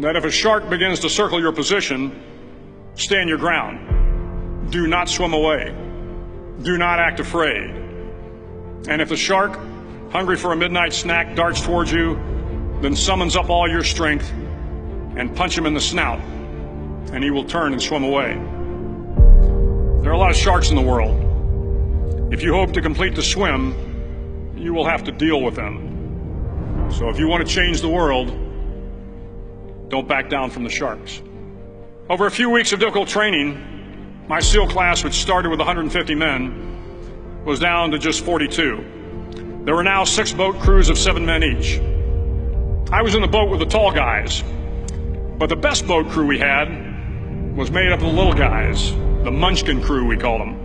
that if a shark begins to circle your position, stand your ground. Do not swim away. Do not act afraid. And if the shark, hungry for a midnight snack, darts towards you, then summons up all your strength and punch him in the snout, and he will turn and swim away. There are a lot of sharks in the world. If you hope to complete the swim, you will have to deal with them. So if you want to change the world, don't back down from the sharks. Over a few weeks of difficult training, my SEAL class, which started with 150 men, was down to just 42. There were now 6 boat crews of 7 men each. I was in the boat with the tall guys, but the best boat crew we had was made up of the little guys, the Munchkin crew, we called them.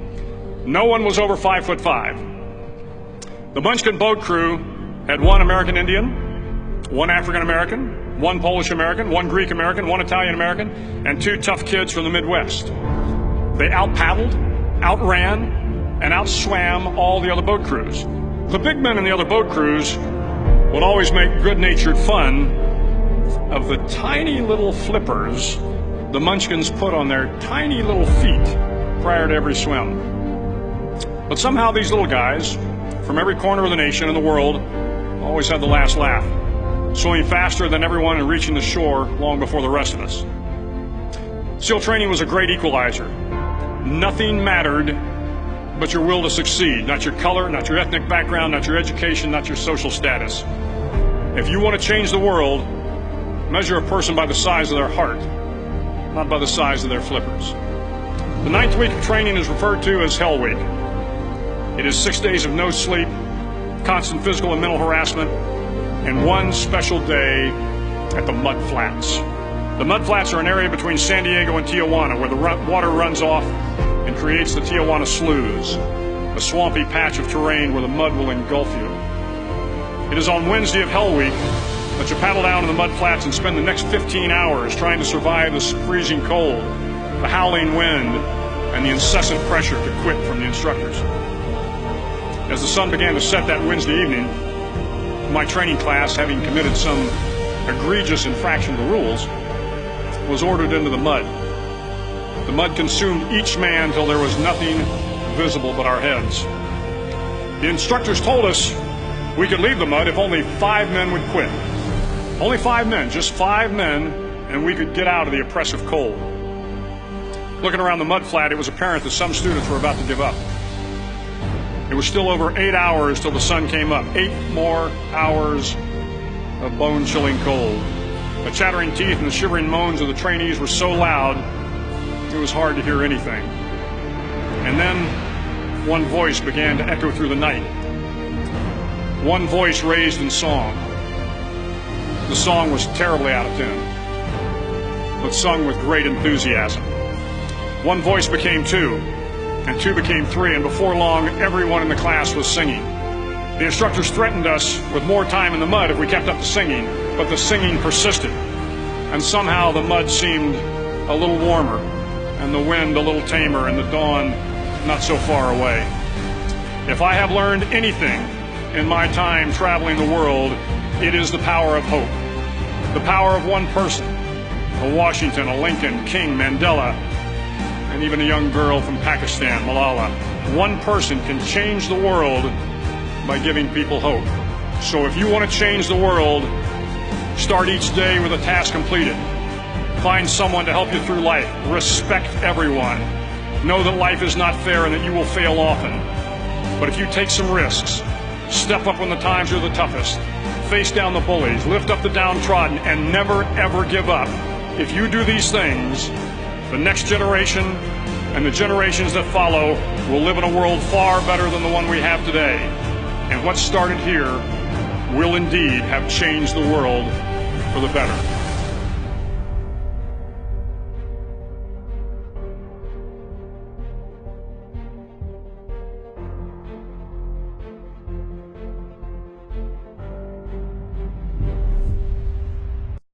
No one was over 5'5". The Munchkin boat crew had 1 American Indian, 1 African American, 1 Polish American, 1 Greek American, 1 Italian American, and 2 tough kids from the Midwest. They out-paddled, outran, and outswam all the other boat crews. The big men in the other boat crews would always make good-natured fun of the tiny little flippers the Munchkins put on their tiny little feet prior to every swim. But somehow these little guys from every corner of the nation and the world always had the last laugh, swimming faster than everyone and reaching the shore long before the rest of us. SEAL training was a great equalizer. Nothing mattered but your will to succeed, not your color, not your ethnic background, not your education, not your social status. If you want to change the world, measure a person by the size of their heart, not by the size of their flippers. The 9th week of training is referred to as Hell Week. It is 6 days of no sleep, constant physical and mental harassment, and 1 special day at the Mud Flats. The Mud Flats are an area between San Diego and Tijuana where the water runs off and creates the Tijuana Sloughs, a swampy patch of terrain where the mud will engulf you. It is on Wednesday of Hell Week that you paddle down to the mud flats and spend the next 15 hours trying to survive the freezing cold, the howling wind, and the incessant pressure to quit from the instructors. As the sun began to set that Wednesday evening, my training class, having committed some egregious infraction of the rules, was ordered into the mud. The mud consumed each man till there was nothing visible but our heads. The instructors told us we could leave the mud if only 5 men would quit. Only 5 men, just 5 men, and we could get out of the oppressive cold. Looking around the mud flat, it was apparent that some students were about to give up. It was still over 8 hours till the sun came up. 8 more hours of bone-chilling cold. The chattering teeth and the shivering moans of the trainees were so loud, it was hard to hear anything. And then one voice began to echo through the night. One voice raised in song. The song was terribly out of tune, but sung with great enthusiasm. One voice became 2, and 2 became 3, and before long, everyone in the class was singing. The instructors threatened us with more time in the mud if we kept up the singing, but the singing persisted, and somehow the mud seemed a little warmer, and the wind a little tamer, and the dawn not so far away. If I have learned anything in my time traveling the world, it is the power of hope. The power of one person, a Washington, a Lincoln, King, Mandela, and even a young girl from Pakistan, Malala. One person can change the world by giving people hope. So if you want to change the world, start each day with a task completed. Find someone to help you through life. Respect everyone. Know that life is not fair and that you will fail often. But if you take some risks, step up when the times are the toughest, face down the bullies, lift up the downtrodden, and never ever give up. If you do these things, the next generation and the generations that follow will live in a world far better than the one we have today. And what started here will indeed have changed the world for the better.